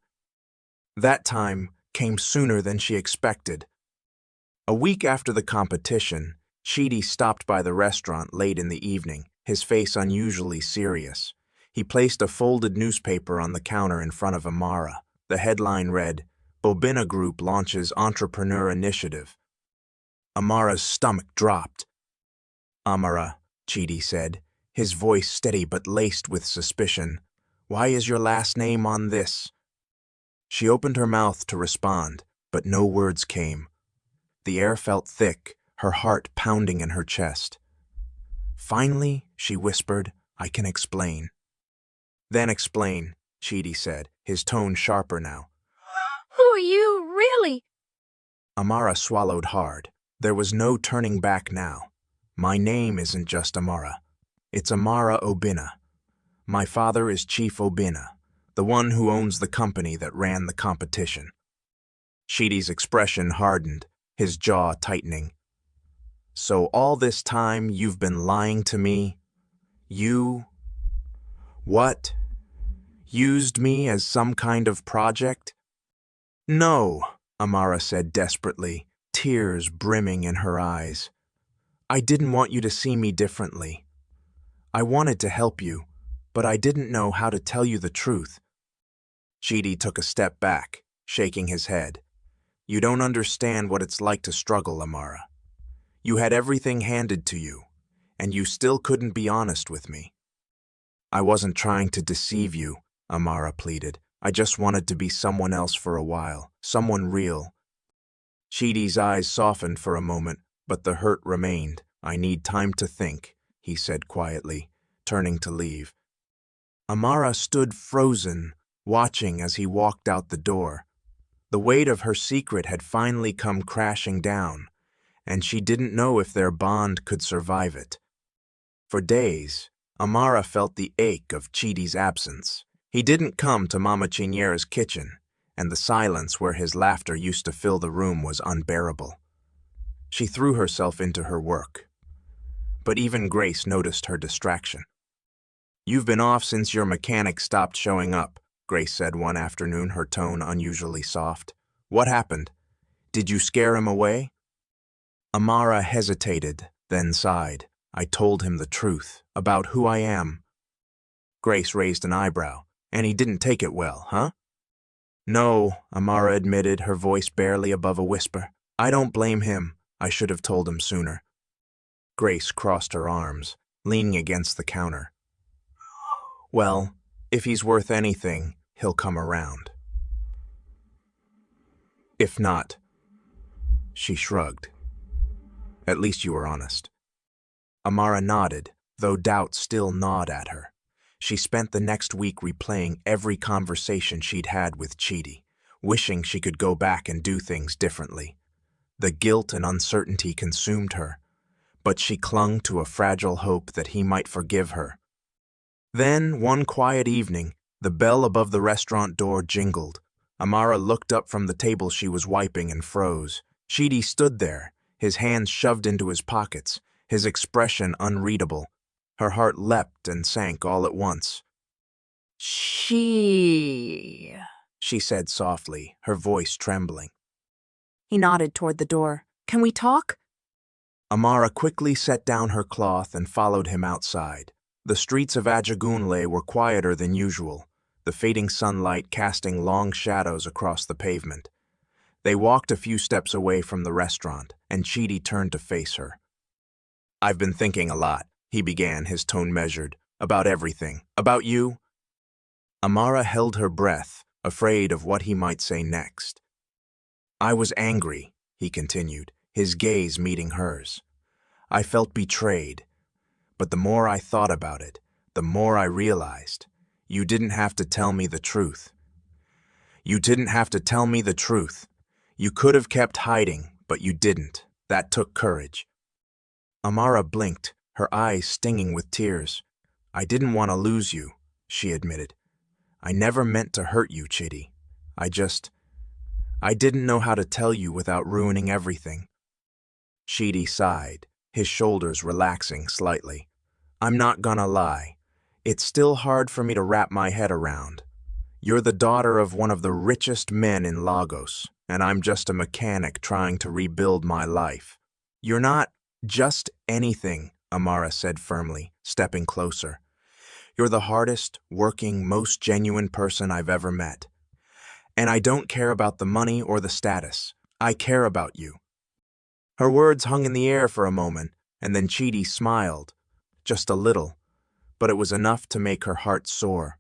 That time came sooner than she expected. A week after the competition, Sheedy stopped by the restaurant late in the evening, his face unusually serious. He placed a folded newspaper on the counter in front of Amara. The headline read, Bobina Group launches entrepreneur initiative. Amara's stomach dropped. Amara, Sheedy said, his voice steady but laced with suspicion. Why is your last name on this? She opened her mouth to respond, but no words came. The air felt thick, her heart pounding in her chest. Finally, she whispered, I can explain. Then explain, Sheedy said, his tone sharper now. Who are you, really? Amara swallowed hard. There was no turning back now. My name isn't just Amara. It's Amara Obina. My father is Chief Obina, the one who owns the company that ran the competition. Sheedy's expression hardened, his jaw tightening. So all this time you've been lying to me? You... What? Used me as some kind of project? No, Amara said desperately, tears brimming in her eyes. I didn't want you to see me differently. I wanted to help you, but I didn't know how to tell you the truth. Sheedy took a step back, shaking his head. You don't understand what it's like to struggle, Amara. You had everything handed to you, and you still couldn't be honest with me. I wasn't trying to deceive you, Amara pleaded. I just wanted to be someone else for a while, someone real. Sheedy's eyes softened for a moment, but the hurt remained. I need time to think, he said quietly, turning to leave. Amara stood frozen, watching as he walked out the door. The weight of her secret had finally come crashing down, and she didn't know if their bond could survive it. For days, Amara felt the ache of Chidi's absence. He didn't come to Mama Chinera's kitchen, and the silence where his laughter used to fill the room was unbearable. She threw herself into her work. But even Grace noticed her distraction. You've been off since your mechanic stopped showing up, Grace said one afternoon, her tone unusually soft. What happened? Did you scare him away? Amara hesitated, then sighed. I told him the truth, about who I am. Grace raised an eyebrow. And he didn't take it well, huh? No, Amara admitted, her voice barely above a whisper. I don't blame him. I should have told him sooner. Grace crossed her arms, leaning against the counter. Well, if he's worth anything, he'll come around. If not, she shrugged. At least you were honest. Amara nodded, though doubt still gnawed at her. She spent the next week replaying every conversation she'd had with Chidi, wishing she could go back and do things differently. The guilt and uncertainty consumed her, but she clung to a fragile hope that he might forgive her. Then, one quiet evening, the bell above the restaurant door jingled. Amara looked up from the table she was wiping and froze. Chidi stood there, his hands shoved into his pockets, his expression unreadable. Her heart leapt and sank all at once. She said softly, her voice trembling. He nodded toward the door. Can we talk? Amara quickly set down her cloth and followed him outside. The streets of Ajagunle were quieter than usual, the fading sunlight casting long shadows across the pavement. They walked a few steps away from the restaurant, and Chidi turned to face her. I've been thinking a lot, he began, his tone measured. About everything. About you. Amara held her breath, afraid of what he might say next. I was angry, he continued, his gaze meeting hers. I felt betrayed. But the more I thought about it, the more I realized. You didn't have to tell me the truth. You didn't have to tell me the truth. You could have kept hiding, but you didn't. That took courage. Amara blinked, her eyes stinging with tears. I didn't want to lose you, she admitted. I never meant to hurt you, Chitty. I didn't know how to tell you without ruining everything. Chitty sighed, his shoulders relaxing slightly. I'm not gonna lie. It's still hard for me to wrap my head around. You're the daughter of one of the richest men in Lagos, and I'm just a mechanic trying to rebuild my life. You're not just anything, Amara said firmly, stepping closer. You're the hardest, working, most genuine person I've ever met. And I don't care about the money or the status. I care about you. Her words hung in the air for a moment, and then Chidi smiled. Just a little, but it was enough to make her heart soar.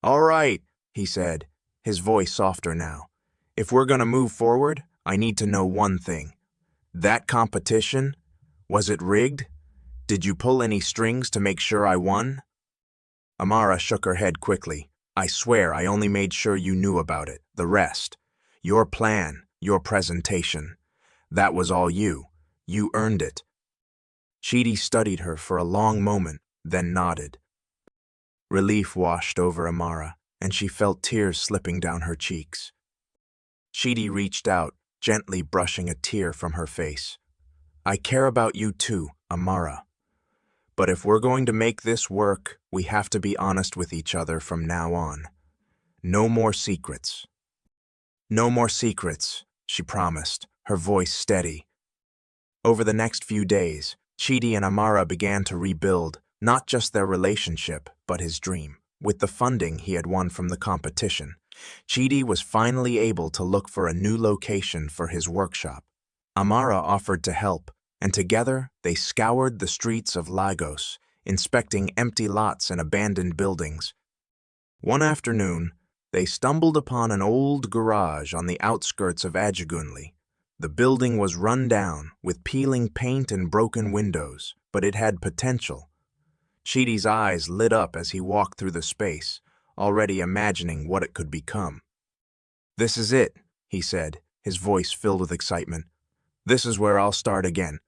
All right, he said, his voice softer now. If we're gonna move forward, I need to know one thing. That competition, was it rigged? Did you pull any strings to make sure I won? Amara shook her head quickly. I swear I only made sure you knew about it. The rest. Your plan, your presentation. That was all you. You earned it. Chidi studied her for a long moment, then nodded. Relief washed over Amara, and she felt tears slipping down her cheeks. Chidi reached out, gently brushing a tear from her face. I care about you too, Amara. But if we're going to make this work, we have to be honest with each other from now on. No more secrets. No more secrets, she promised, her voice steady. Over the next few days, Chidi and Amara began to rebuild not just their relationship, but his dream. With the funding he had won from the competition, Chidi was finally able to look for a new location for his workshop. Amara offered to help, and together they scoured the streets of Lagos, inspecting empty lots and abandoned buildings. One afternoon, they stumbled upon an old garage on the outskirts of Ajegunle. The building was run down, with peeling paint and broken windows, but it had potential. Chidi's eyes lit up as he walked through the space, already imagining what it could become. This is it, he said, his voice filled with excitement. This is where I'll start again.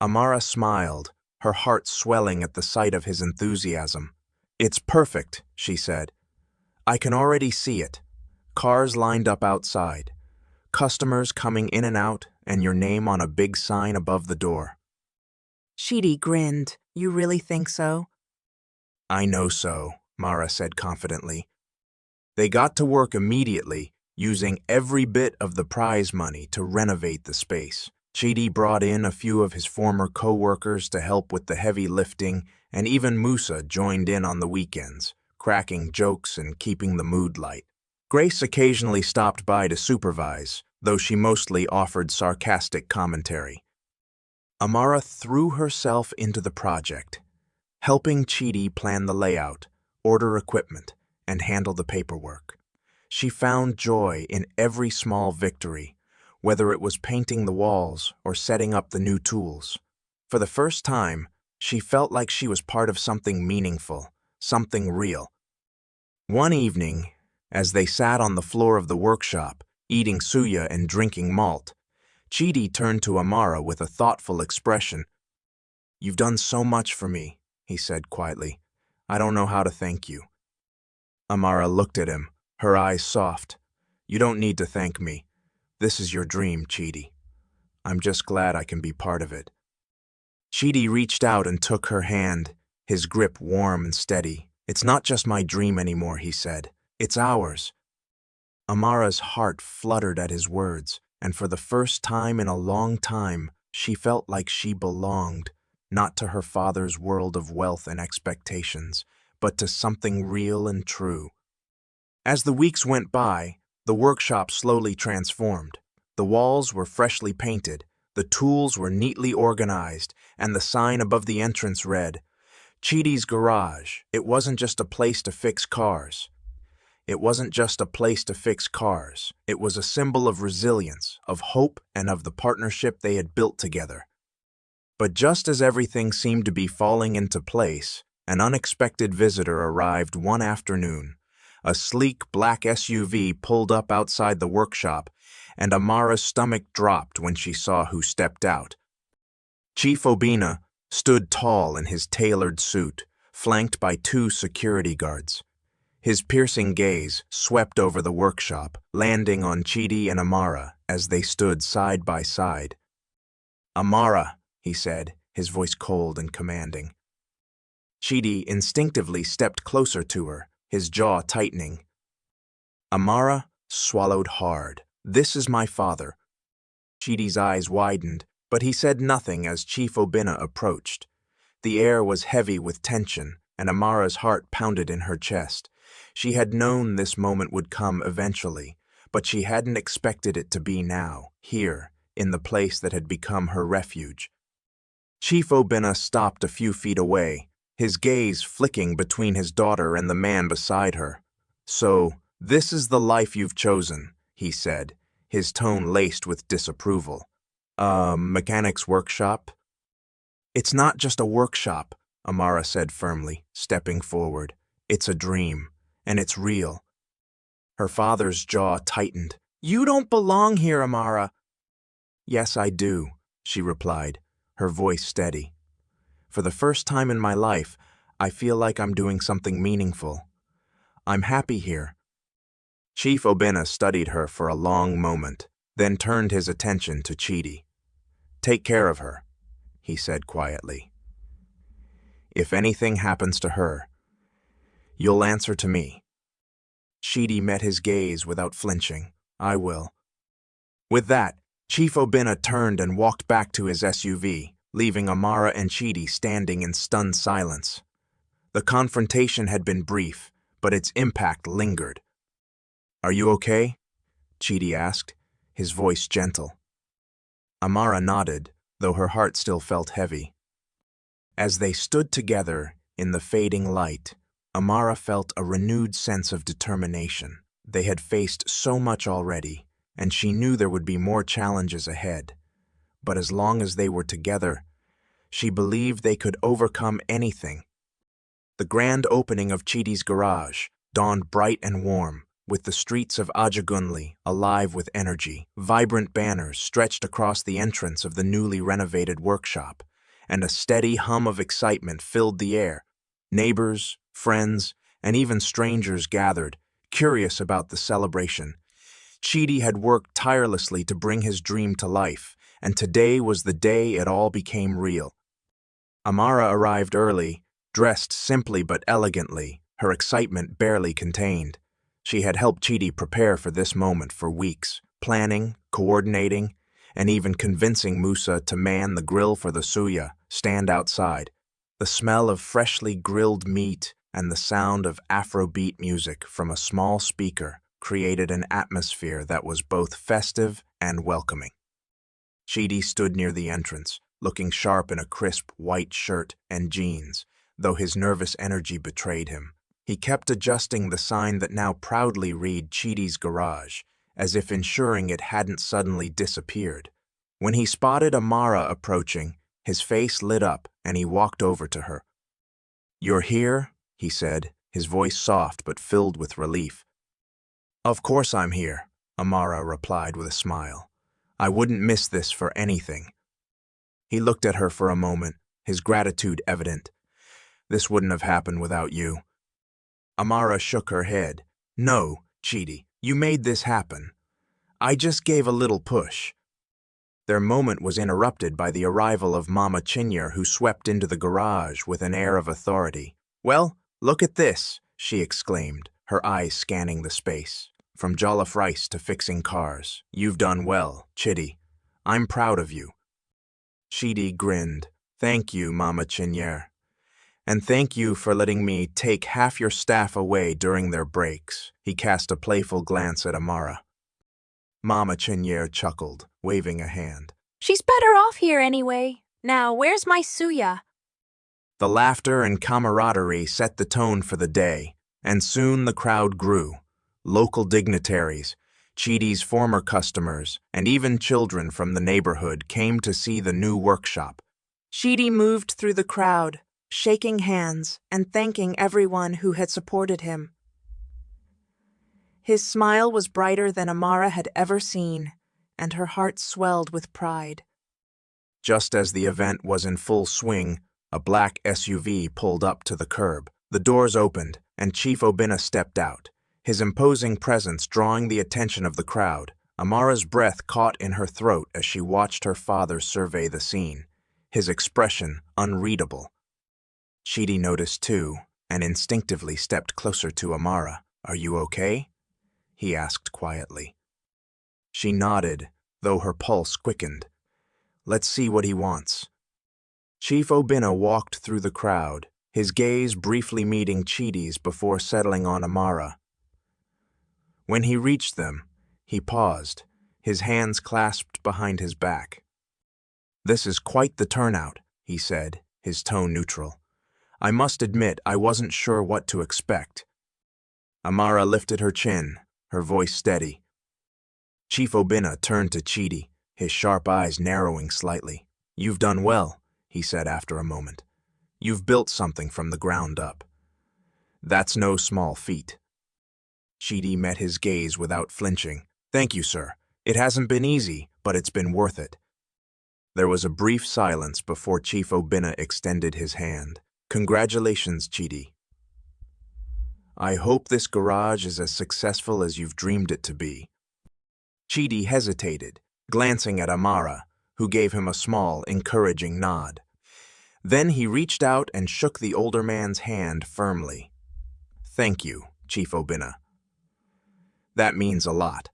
Amara smiled, her heart swelling at the sight of his enthusiasm. It's perfect, she said. I can already see it. Cars lined up outside, customers coming in and out, and your name on a big sign above the door. Chidi grinned. You really think so? I know so, Mara said confidently. They got to work immediately, using every bit of the prize money to renovate the space. Chidi brought in a few of his former co-workers to help with the heavy lifting, and even Musa joined in on the weekends, cracking jokes and keeping the mood light. Grace occasionally stopped by to supervise, though she mostly offered sarcastic commentary. Amara threw herself into the project, helping Chidi plan the layout, order equipment, and handle the paperwork. She found joy in every small victory, whether it was painting the walls or setting up the new tools. For the first time, she felt like she was part of something meaningful, something real. One evening, as they sat on the floor of the workshop, eating suya and drinking malt, Chidi turned to Amara with a thoughtful expression. You've done so much for me, he said quietly. I don't know how to thank you. Amara looked at him, her eyes soft. You don't need to thank me. This is your dream, Chidi. I'm just glad I can be part of it. Chidi reached out and took her hand, his grip warm and steady. It's not just my dream anymore, he said. It's ours. Amara's heart fluttered at his words, and for the first time in a long time, she felt like she belonged, not to her father's world of wealth and expectations, but to something real and true. As the weeks went by, the workshop slowly transformed. The walls were freshly painted, the tools were neatly organized, and the sign above the entrance read, Chidi's Garage. It wasn't just a place to fix cars. It wasn't just a place to fix cars. It was a symbol of resilience, of hope, and of the partnership they had built together. But just as everything seemed to be falling into place, an unexpected visitor arrived one afternoon, A sleek black SUV pulled up outside the workshop, and Amara's stomach dropped when she saw who stepped out. Chief Obina stood tall in his tailored suit, flanked by two security guards. His piercing gaze swept over the workshop, landing on Chidi and Amara as they stood side by side. "Amara," he said, his voice cold and commanding. Chidi instinctively stepped closer to her, his jaw tightening. Amara swallowed hard. "This is my father." Chidi's eyes widened, but he said nothing as Chief Obina approached. The air was heavy with tension, and Amara's heart pounded in her chest. She had known this moment would come eventually, but she hadn't expected it to be now, here, in the place that had become her refuge. Chief Obina stopped a few feet away, his gaze flicking between his daughter and the man beside her. "So, this is the life you've chosen," he said, his tone laced with disapproval. Mechanic's workshop?" "It's not just a workshop," Amara said firmly, stepping forward. "It's a dream, and it's real." Her father's jaw tightened. "You don't belong here, Amara." "Yes, I do," she replied, her voice steady. "For the first time in my life, I feel like I'm doing something meaningful. I'm happy here." Chief Obina studied her for a long moment, then turned his attention to Chidi. "Take care of her," he said quietly. "If anything happens to her, you'll answer to me." Chidi met his gaze without flinching. "I will." With that, Chief Obina turned and walked back to his SUV, leaving Amara and Chidi standing in stunned silence. The confrontation had been brief, but its impact lingered. "Are you okay?" Chidi asked, his voice gentle. Amara nodded, though her heart still felt heavy. As they stood together in the fading light, Amara felt a renewed sense of determination. They had faced so much already, and she knew there would be more challenges ahead. But as long as they were together, she believed they could overcome anything. The grand opening of Chidi's garage dawned bright and warm, with the streets of Ajagunli alive with energy. Vibrant banners stretched across the entrance of the newly renovated workshop, and a steady hum of excitement filled the air. Neighbors, friends, and even strangers gathered, curious about the celebration. Chidi had worked tirelessly to bring his dream to life, and today was the day it all became real. Amara arrived early, dressed simply but elegantly, her excitement barely contained. She had helped Chidi prepare for this moment for weeks, planning, coordinating, and even convincing Musa to man the grill for the suya, stand outside. The smell of freshly grilled meat and the sound of Afrobeat music from a small speaker created an atmosphere that was both festive and welcoming. Chidi stood near the entrance, looking sharp in a crisp white shirt and jeans, though his nervous energy betrayed him. He kept adjusting the sign that now proudly read Chidi's Garage, as if ensuring it hadn't suddenly disappeared. When he spotted Amara approaching, his face lit up and he walked over to her. "You're here?" he said, his voice soft but filled with relief. "Of course I'm here," Amara replied with a smile. "I wouldn't miss this for anything." He looked at her for a moment, his gratitude evident. "This wouldn't have happened without you." Amara shook her head. "No, Chidi, you made this happen. I just gave a little push." Their moment was interrupted by the arrival of Mama Chinyere, who swept into the garage with an air of authority. "Well, look at this," she exclaimed, her eyes scanning the space. "From jollof rice to fixing cars. You've done well, Chidi. I'm proud of you." Chidi grinned. "Thank you, Mama Chinyere. And thank you for letting me take half your staff away during their breaks." He cast a playful glance at Amara. Mama Chinyere chuckled, waving a hand. "She's better off here anyway. Now, where's my suya?" The laughter and camaraderie set the tone for the day, and soon the crowd grew. Local dignitaries, Chidi's former customers, and even children from the neighborhood came to see the new workshop. Chidi moved through the crowd, shaking hands and thanking everyone who had supported him. His smile was brighter than Amara had ever seen, and her heart swelled with pride. Just as the event was in full swing, a black SUV pulled up to the curb. The doors opened, and Chief Obinna stepped out, his imposing presence drawing the attention of the crowd. Amara's breath caught in her throat as she watched her father survey the scene, his expression unreadable. Chidi noticed too, and instinctively stepped closer to Amara. "Are you okay?" he asked quietly. She nodded, though her pulse quickened. "Let's see what he wants." Chief Obinna walked through the crowd, his gaze briefly meeting Chidi's before settling on Amara. When he reached them, he paused, his hands clasped behind his back. "This is quite the turnout," he said, his tone neutral. "I must admit I wasn't sure what to expect." Amara lifted her chin, her voice steady. Chief Obinna turned to Chidi, his sharp eyes narrowing slightly. "You've done well," he said after a moment. "You've built something from the ground up. That's no small feat." Chidi met his gaze without flinching. "Thank you, sir. It hasn't been easy, but it's been worth it." There was a brief silence before Chief Obinna extended his hand. "Congratulations, Chidi. I hope this garage is as successful as you've dreamed it to be." Chidi hesitated, glancing at Amara, who gave him a small, encouraging nod. Then he reached out and shook the older man's hand firmly. "Thank you, Chief Obinna. That means a lot."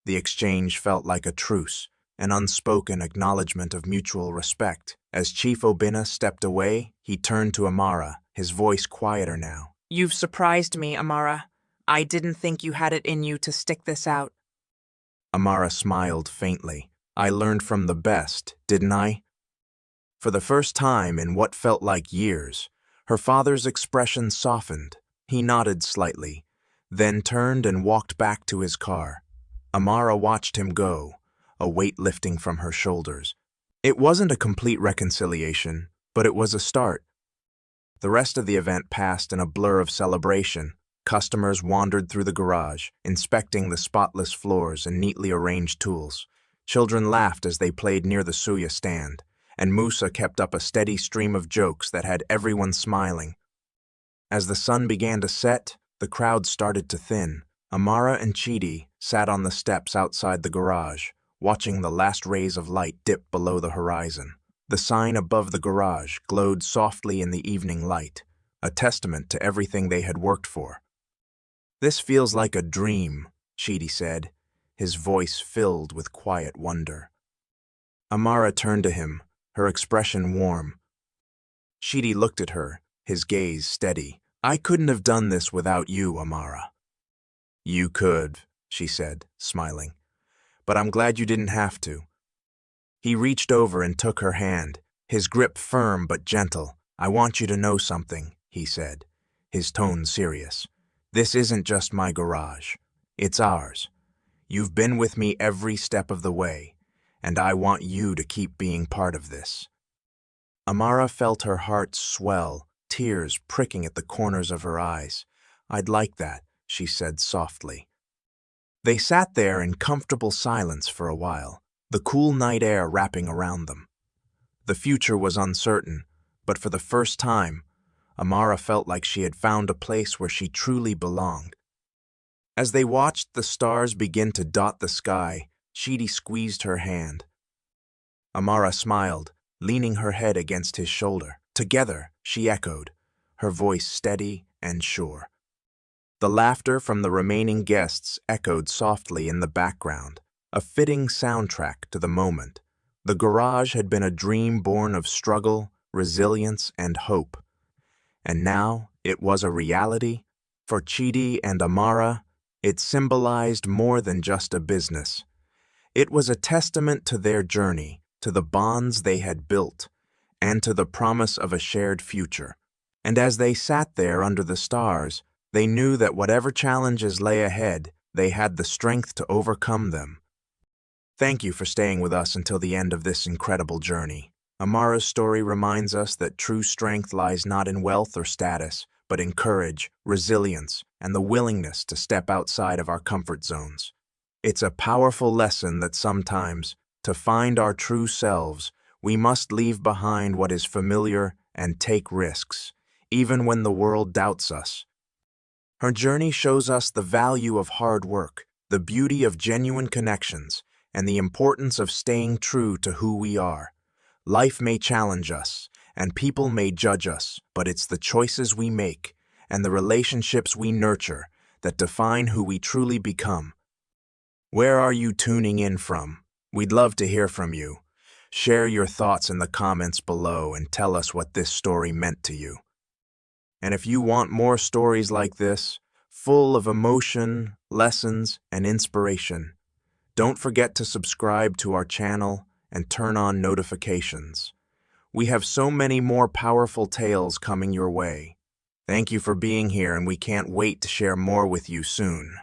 The exchange felt like a truce, an unspoken acknowledgement of mutual respect. As Chief Obinna stepped away, he turned to Amara, his voice quieter now. "You've surprised me, Amara. I didn't think you had it in you to stick this out." Amara smiled faintly. "I learned from the best, didn't I?" For the first time in what felt like years, her father's expression softened. He nodded slightly, then turned and walked back to his car. Amara watched him go, a weight lifting from her shoulders. It wasn't a complete reconciliation, but it was a start. The rest of the event passed in a blur of celebration. Customers wandered through the garage, inspecting the spotless floors and neatly arranged tools. Children laughed as they played near the suya stand, and Musa kept up a steady stream of jokes that had everyone smiling. As the sun began to set, the crowd started to thin. Amara and Chidi sat on the steps outside the garage, watching the last rays of light dip below the horizon. The sign above the garage glowed softly in the evening light, a testament to everything they had worked for. "This feels like a dream," Chidi said, his voice filled with quiet wonder. Amara turned to him, her expression warm. Chidi looked at her, his gaze steady. "I couldn't have done this without you, Amara." "You could," she said, smiling. "But I'm glad you didn't have to." He reached over and took her hand, his grip firm but gentle. "I want you to know something," he said, his tone serious. "This isn't just my garage. It's ours. You've been with me every step of the way, and I want you to keep being part of this." Amara felt her heart swell, tears pricking at the corners of her eyes. "I'd like that," she said softly. They sat there in comfortable silence for a while, the cool night air wrapping around them. The future was uncertain, but for the first time, Amara felt like she had found a place where she truly belonged. As they watched the stars begin to dot the sky, Chidi squeezed her hand. Amara smiled, leaning her head against his shoulder. "Together," she echoed, her voice steady and sure. The laughter from the remaining guests echoed softly in the background, a fitting soundtrack to the moment. The garage had been a dream born of struggle, resilience, and hope. And now it was a reality. For Chidi and Amara, it symbolized more than just a business. It was a testament to their journey, to the bonds they had built, and to the promise of a shared future. And as they sat there under the stars, they knew that whatever challenges lay ahead, they had the strength to overcome them. Thank you for staying with us until the end of this incredible journey. Amara's story reminds us that true strength lies not in wealth or status, but in courage, resilience, and the willingness to step outside of our comfort zones. It's a powerful lesson that sometimes, to find our true selves, we must leave behind what is familiar and take risks, even when the world doubts us. Her journey shows us the value of hard work, the beauty of genuine connections, and the importance of staying true to who we are. Life may challenge us, and people may judge us, but it's the choices we make and the relationships we nurture that define who we truly become. Where are you tuning in from? We'd love to hear from you. Share your thoughts in the comments below and tell us what this story meant to you. And if you want more stories like this, full of emotion, lessons, and inspiration, don't forget to subscribe to our channel and turn on notifications. We have so many more powerful tales coming your way. Thank you for being here, and we can't wait to share more with you soon.